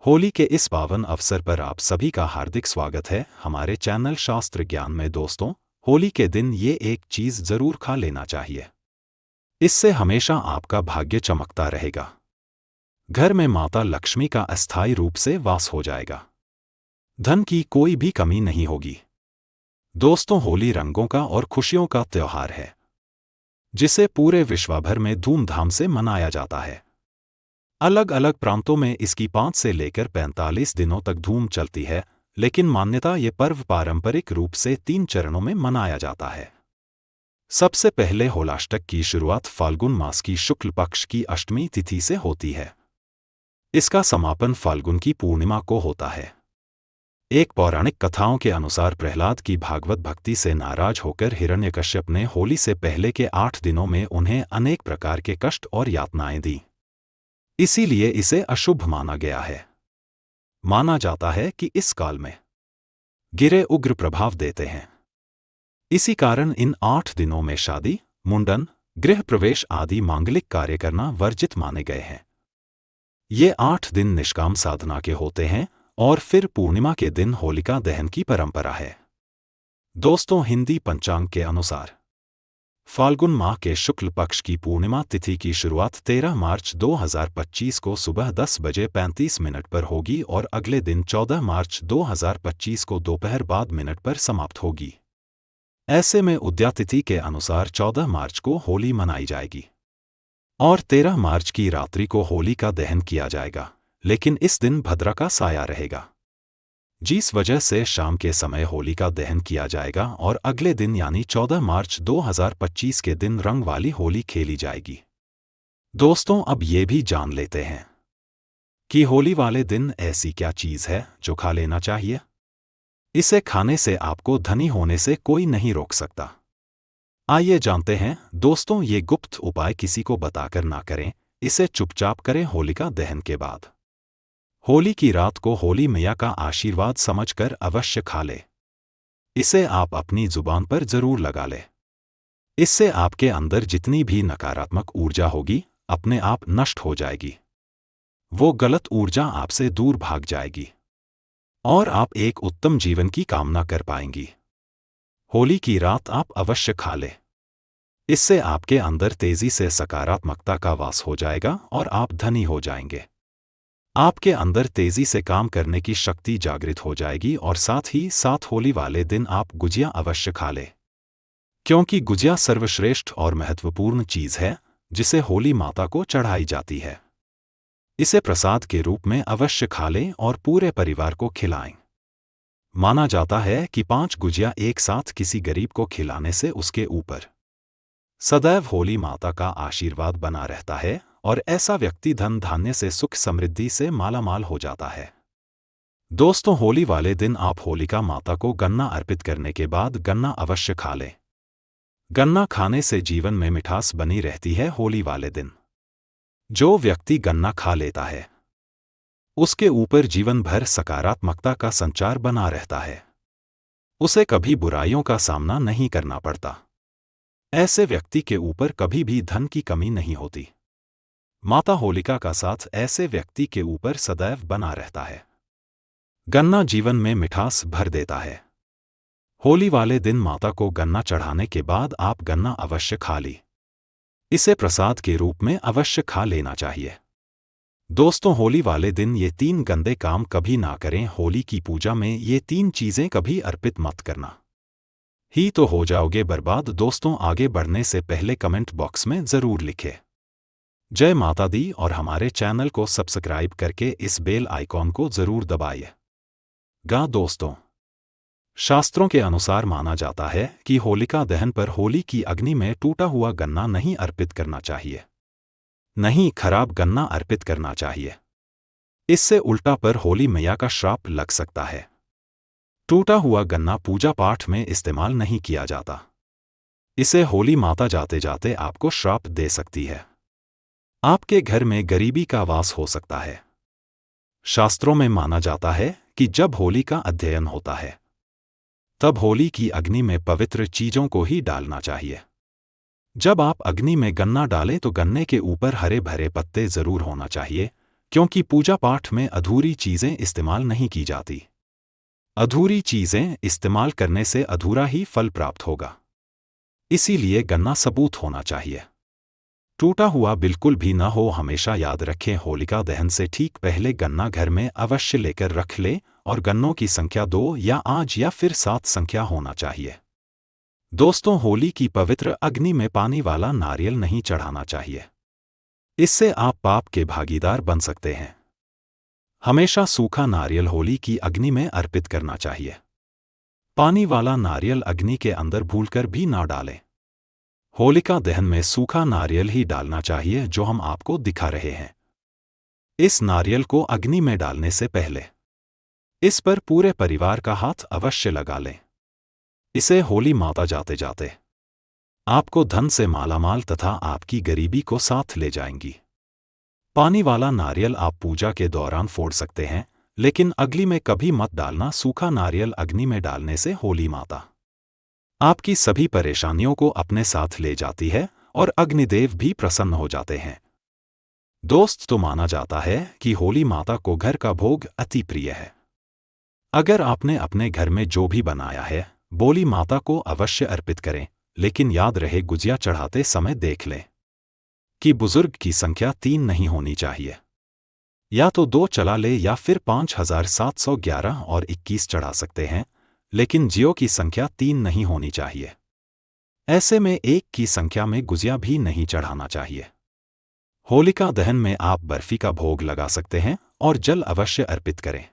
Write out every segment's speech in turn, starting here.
होली के इस पावन अवसर पर आप सभी का हार्दिक स्वागत है हमारे चैनल शास्त्र ज्ञान में। दोस्तों, होली के दिन ये एक चीज जरूर खा लेना चाहिए। इससे हमेशा आपका भाग्य चमकता रहेगा। घर में माता लक्ष्मी का अस्थायी रूप से वास हो जाएगा। धन की कोई भी कमी नहीं होगी। दोस्तों, होली रंगों का और खुशियों का त्योहार है, जिसे पूरे विश्व भर में धूमधाम से मनाया जाता है। अलग अलग प्रांतों में इसकी 5 से लेकर 45 दिनों तक धूम चलती है, लेकिन मान्यता ये पर्व पारंपरिक रूप से 3 चरणों में मनाया जाता है। सबसे पहले होलाष्टक की शुरुआत फाल्गुन मास की शुक्ल पक्ष की अष्टमी तिथि से होती है। इसका समापन फाल्गुन की पूर्णिमा को होता है। एक पौराणिक कथाओं के अनुसार प्रहलाद की भागवत भक्ति से नाराज होकर हिरण्यकश्यप ने होली से पहले के 8 दिनों में उन्हें अनेक प्रकार के कष्ट और यातनाएं दी। इसीलिए इसे अशुभ माना गया है। माना जाता है कि इस काल में गिरे उग्र प्रभाव देते हैं। इसी कारण इन 8 दिनों में शादी, मुंडन, गृह प्रवेश आदि मांगलिक कार्य करना वर्जित माने गए हैं। ये 8 दिन निष्काम साधना के होते हैं और फिर पूर्णिमा के दिन होलिका दहन की परंपरा है। दोस्तों, हिंदी पंचांग के अनुसार फाल्गुन माह के शुक्ल पक्ष की पूर्णिमा तिथि की शुरुआत 13 मार्च 2025 को सुबह 10:35 पर होगी और अगले दिन 14 मार्च 2025 को दोपहर बाद मिनट पर समाप्त होगी। ऐसे में उद्या तिथि के अनुसार 14 मार्च को होली मनाई जाएगी और 13 मार्च की रात्रि को होली का दहन किया जाएगा, लेकिन इस दिन भद्रा का साया रहेगा, जिस वजह से शाम के समय होली का दहन किया जाएगा और अगले दिन यानी 14 मार्च 2025 के दिन रंग वाली होली खेली जाएगी। दोस्तों, अब ये भी जान लेते हैं कि होली वाले दिन ऐसी क्या चीज है जो खा लेना चाहिए। इसे खाने से आपको धनी होने से कोई नहीं रोक सकता। आइए जानते हैं। दोस्तों, ये गुप्त उपाय किसी को बताकर ना करें, इसे चुपचाप करें होलिका दहन के बाद। होली की रात को होली मैया का आशीर्वाद समझकर अवश्य खा ले। इसे आप अपनी जुबान पर जरूर लगा ले। इससे आपके अंदर जितनी भी नकारात्मक ऊर्जा होगी अपने आप नष्ट हो जाएगी। वो गलत ऊर्जा आपसे दूर भाग जाएगी और आप एक उत्तम जीवन की कामना कर पाएंगी। होली की रात आप अवश्य खा ले। इससे आपके अंदर तेजी से सकारात्मकता का वास हो जाएगा और आप धनी हो जाएंगे। आपके अंदर तेजी से काम करने की शक्ति जागृत हो जाएगी और साथ ही साथ होली वाले दिन आप गुजिया अवश्य खा लें, क्योंकि गुजिया सर्वश्रेष्ठ और महत्वपूर्ण चीज है जिसे होली माता को चढ़ाई जाती है। इसे प्रसाद के रूप में अवश्य खा लें और पूरे परिवार को खिलाएं। माना जाता है कि 5 गुजिया एक साथ किसी गरीब को खिलाने से उसके ऊपर सदैव होली माता का आशीर्वाद बना रहता है और ऐसा व्यक्ति धन धान्य से सुख समृद्धि से मालामाल हो जाता है। दोस्तों, होली वाले दिन आप होलिका माता को गन्ना अर्पित करने के बाद गन्ना अवश्य खा लें। गन्ना खाने से जीवन में मिठास बनी रहती है। होली वाले दिन जो व्यक्ति गन्ना खा लेता है उसके ऊपर जीवन भर सकारात्मकता का संचार बना रहता है। उसे कभी बुराइयों का सामना नहीं करना पड़ता। ऐसे व्यक्ति के ऊपर कभी भी धन की कमी नहीं होती। माता होलिका का साथ ऐसे व्यक्ति के ऊपर सदैव बना रहता है। गन्ना जीवन में मिठास भर देता है। होली वाले दिन माता को गन्ना चढ़ाने के बाद आप गन्ना अवश्य खा ली। इसे प्रसाद के रूप में अवश्य खा लेना चाहिए। दोस्तों, होली वाले दिन ये 3 गंदे काम कभी ना करें। होली की पूजा में ये 3 चीजें कभी अर्पित मत करना, ही तो हो जाओगे बर्बाद। दोस्तों, आगे बढ़ने से पहले कमेंट बॉक्स में जरूर लिखें जय माता दी और हमारे चैनल को सब्सक्राइब करके इस बेल आइकॉन को जरूर दबाइएगा। दोस्तों, शास्त्रों के अनुसार माना जाता है कि होलिका दहन पर होली की अग्नि में टूटा हुआ गन्ना नहीं अर्पित करना चाहिए, नहीं खराब गन्ना अर्पित करना चाहिए। इससे उल्टा पर होली मैया का श्राप लग सकता है। टूटा हुआ गन्ना पूजा पाठ में इस्तेमाल नहीं किया जाता। इसे होली माता जाते जाते आपको श्राप दे सकती है। आपके घर में गरीबी का वास हो सकता है। शास्त्रों में माना जाता है कि जब होली का अध्ययन होता है तब होली की अग्नि में पवित्र चीजों को ही डालना चाहिए। जब आप अग्नि में गन्ना डालें तो गन्ने के ऊपर हरे भरे पत्ते जरूर होना चाहिए, क्योंकि पूजा पाठ में अधूरी चीजें इस्तेमाल नहीं की जाती। अधूरी चीजें इस्तेमाल करने से अधूरा ही फल प्राप्त होगा। इसीलिए गन्ना सबूत होना चाहिए, टूटा हुआ बिल्कुल भी न हो। हमेशा याद रखें, होलिका दहन से ठीक पहले गन्ना घर में अवश्य लेकर रख ले और गन्नों की संख्या 2 या 8 या फिर 7 संख्या होना चाहिए। दोस्तों, होली की पवित्र अग्नि में पानी वाला नारियल नहीं चढ़ाना चाहिए, इससे आप पाप के भागीदार बन सकते हैं। हमेशा सूखा नारियल होली की अग्नि में अर्पित करना चाहिए। पानी वाला नारियल अग्नि के अंदर भूलकर भी ना डालें। होलिका दहन में सूखा नारियल ही डालना चाहिए, जो हम आपको दिखा रहे हैं। इस नारियल को अग्नि में डालने से पहले इस पर पूरे परिवार का हाथ अवश्य लगा लें। इसे होली माता जाते जाते आपको धन से मालामाल तथा आपकी गरीबी को साथ ले जाएंगी। पानी वाला नारियल आप पूजा के दौरान फोड़ सकते हैं, लेकिन अग्नि में कभी मत डालना। सूखा नारियल अग्नि में डालने से होली माता आपकी सभी परेशानियों को अपने साथ ले जाती है और अग्निदेव भी प्रसन्न हो जाते हैं। दोस्त, तो माना जाता है कि होली माता को घर का भोग अति प्रिय है। अगर आपने अपने घर में जो भी बनाया है, बोली माता को अवश्य अर्पित करें, लेकिन याद रहे गुजिया चढ़ाते समय देख लें कि बुजुर्ग की संख्या 3 नहीं होनी चाहिए। या तो 2 चला ले या फिर 5711 और 21 चढ़ा सकते हैं, लेकिन जियो की संख्या 3 नहीं होनी चाहिए। ऐसे में 1 की संख्या में गुजिया भी नहीं चढ़ाना चाहिए। होलिका दहन में आप बर्फी का भोग लगा सकते हैं और जल अवश्य अर्पित करें।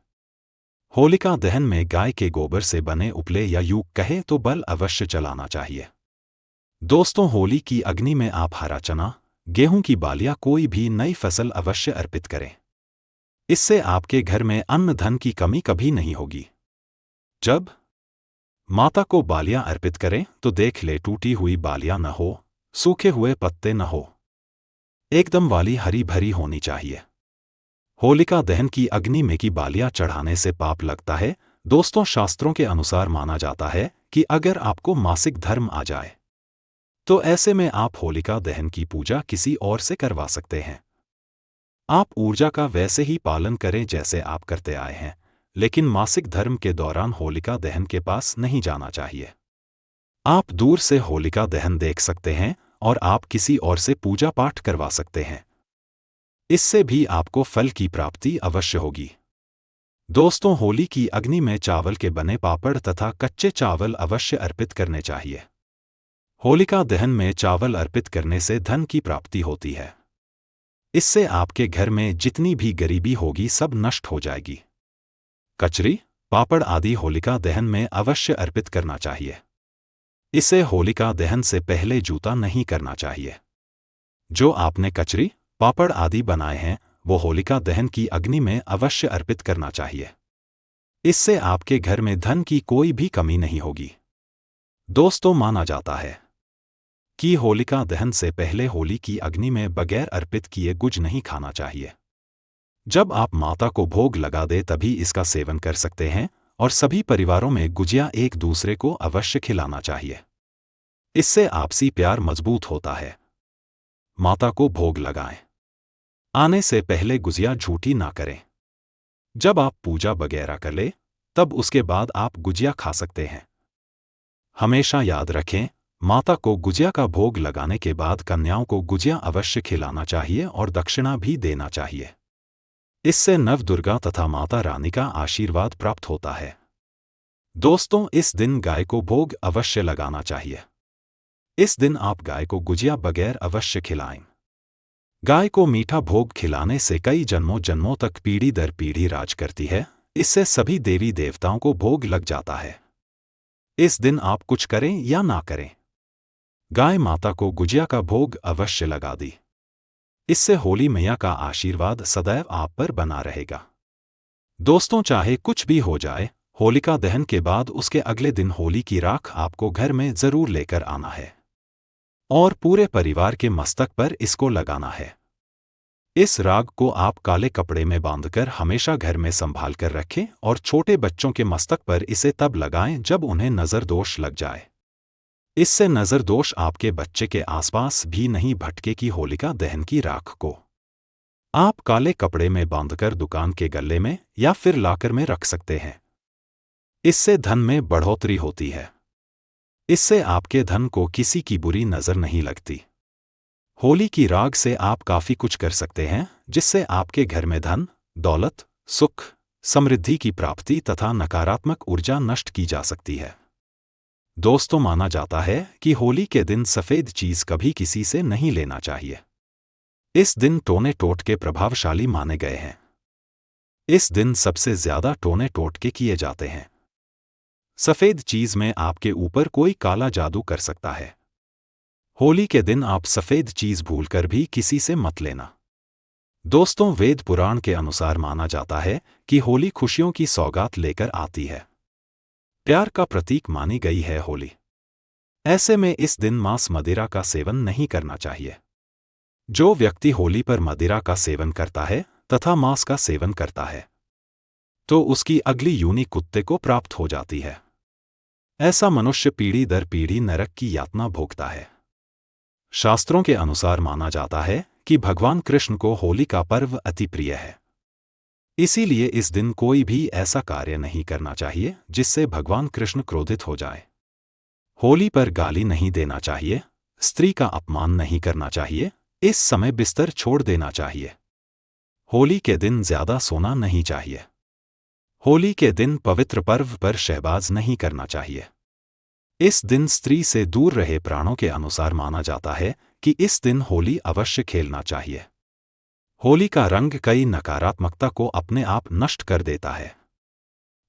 होलिका दहन में गाय के गोबर से बने उपले या यूं कहे तो बल अवश्य चलाना चाहिए। दोस्तों, होली की अग्नि में आप हरा चना, गेहूं की बालियां, कोई भी नई फसल अवश्य अर्पित करें। इससे आपके घर में अन्न धन की कमी कभी नहीं होगी। जब माता को बालियां अर्पित करें तो देख ले टूटी हुई बालियां न हो, सूखे हुए पत्ते न हो, एकदम वाली हरी भरी होनी चाहिए। होलिका दहन की अग्नि में की बालियां चढ़ाने से पाप लगता है। दोस्तों, शास्त्रों के अनुसार माना जाता है कि अगर आपको मासिक धर्म आ जाए तो ऐसे में आप होलिका दहन की पूजा किसी और से करवा सकते हैं। आप ऊर्जा का वैसे ही पालन करें जैसे आप करते आए हैं, लेकिन मासिक धर्म के दौरान होलिका दहन के पास नहीं जाना चाहिए। आप दूर से होलिका दहन देख सकते हैं और आप किसी और से पूजा पाठ करवा सकते हैं। इससे भी आपको फल की प्राप्ति अवश्य होगी। दोस्तों, होली की अग्नि में चावल के बने पापड़ तथा कच्चे चावल अवश्य अर्पित करने चाहिए। होलिका दहन में चावल अर्पित करने से धन की प्राप्ति होती है। इससे आपके घर में जितनी भी गरीबी होगी सब नष्ट हो जाएगी। कचरी, पापड़ आदि होलिका दहन में अवश्य अर्पित करना चाहिए। इसे होलिका दहन से पहले जूता नहीं करना चाहिए। जो आपने कचरी, पापड़ आदि बनाए हैं, वो होलिका दहन की अग्नि में अवश्य अर्पित करना चाहिए। इससे आपके घर में धन की कोई भी कमी नहीं होगी। दोस्तों, माना जाता है कि होलिका दहन से पहले होली की अग्नि में बगैर अर्पित किए गुज नहीं खाना चाहिए। जब आप माता को भोग लगा दे तभी इसका सेवन कर सकते हैं और सभी परिवारों में गुजिया एक दूसरे को अवश्य खिलाना चाहिए। इससे आपसी प्यार मजबूत होता है। माता को भोग लगाएं। आने से पहले गुजिया झूठी ना करें। जब आप पूजा वगैरह कर ले तब उसके बाद आप गुजिया खा सकते हैं। हमेशा याद रखें, माता को गुजिया का भोग लगाने के बाद कन्याओं को गुजिया अवश्य खिलाना चाहिए और दक्षिणा भी देना चाहिए। इससे नवदुर्गा तथा माता रानी का आशीर्वाद प्राप्त होता है। दोस्तों, इस दिन गाय को भोग अवश्य लगाना चाहिए। इस दिन आप गाय को गुजिया बगैर अवश्य खिलाएं। गाय को मीठा भोग खिलाने से कई जन्मों जन्मों तक पीढ़ी दर पीढ़ी राज करती है। इससे सभी देवी देवताओं को भोग लग जाता है। इस दिन आप कुछ करें या ना करें, गाय माता को गुजिया का भोग अवश्य लगा दी। इससे होली मैया का आशीर्वाद सदैव आप पर बना रहेगा। दोस्तों, चाहे कुछ भी हो जाए, होलिका दहन के बाद उसके अगले दिन होली की राख आपको घर में जरूर लेकर आना है और पूरे परिवार के मस्तक पर इसको लगाना है। इस राग को आप काले कपड़े में बांधकर हमेशा घर में संभाल कर रखें और छोटे बच्चों के मस्तक पर इसे तब लगाएं जब उन्हें नजर दोष लग जाए। इससे नजर दोष आपके बच्चे के आसपास भी नहीं भटके कि होलिका दहन की राख को आप काले कपड़े में बांधकर दुकान के गल्ले में या फिर लॉकर में रख सकते हैं। इससे धन में बढ़ोतरी होती है। इससे आपके धन को किसी की बुरी नजर नहीं लगती। होली की राग से आप काफी कुछ कर सकते हैं, जिससे आपके घर में धन, दौलत, सुख, समृद्धि की प्राप्ति तथा नकारात्मक ऊर्जा नष्ट की जा सकती है। दोस्तों, माना जाता है कि होली के दिन सफेद चीज कभी किसी से नहीं लेना चाहिए। इस दिन टोने टोटके प्रभावशाली माने गए हैं। इस दिन सबसे ज्यादा टोने टोटके किए जाते हैं। सफेद चीज में आपके ऊपर कोई काला जादू कर सकता है। होली के दिन आप सफेद चीज भूलकर भी किसी से मत लेना। दोस्तों, वेद पुराण के अनुसार माना जाता है कि होली खुशियों की सौगात लेकर आती है। प्यार का प्रतीक मानी गई है होली। ऐसे में इस दिन मांस मदिरा का सेवन नहीं करना चाहिए। जो व्यक्ति होली पर मदिरा का सेवन करता है तथा मांस का सेवन करता है, तो उसकी अगली यूनी कुत्ते को प्राप्त हो जाती है। ऐसा मनुष्य पीढ़ी दर पीढ़ी नरक की यातना भोगता है। शास्त्रों के अनुसार माना जाता है कि भगवान कृष्ण को होली का पर्व अति प्रिय है। इसीलिए इस दिन कोई भी ऐसा कार्य नहीं करना चाहिए जिससे भगवान कृष्ण क्रोधित हो जाए। होली पर गाली नहीं देना चाहिए, स्त्री का अपमान नहीं करना चाहिए, इस समय बिस्तर छोड़ देना चाहिए। होली के दिन ज्यादा सोना नहीं चाहिए। होली के दिन पवित्र पर्व पर शहबाज नहीं करना चाहिए। इस दिन स्त्री से दूर रहे। प्राणों के अनुसार माना जाता है कि इस दिन होली अवश्य खेलना चाहिए। होली का रंग कई नकारात्मकता को अपने आप नष्ट कर देता है।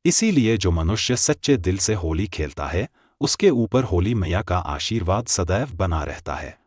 इसीलिए जो मनुष्य सच्चे दिल से होली खेलता है, उसके ऊपर होली मैया का आशीर्वाद सदैव बना रहता है।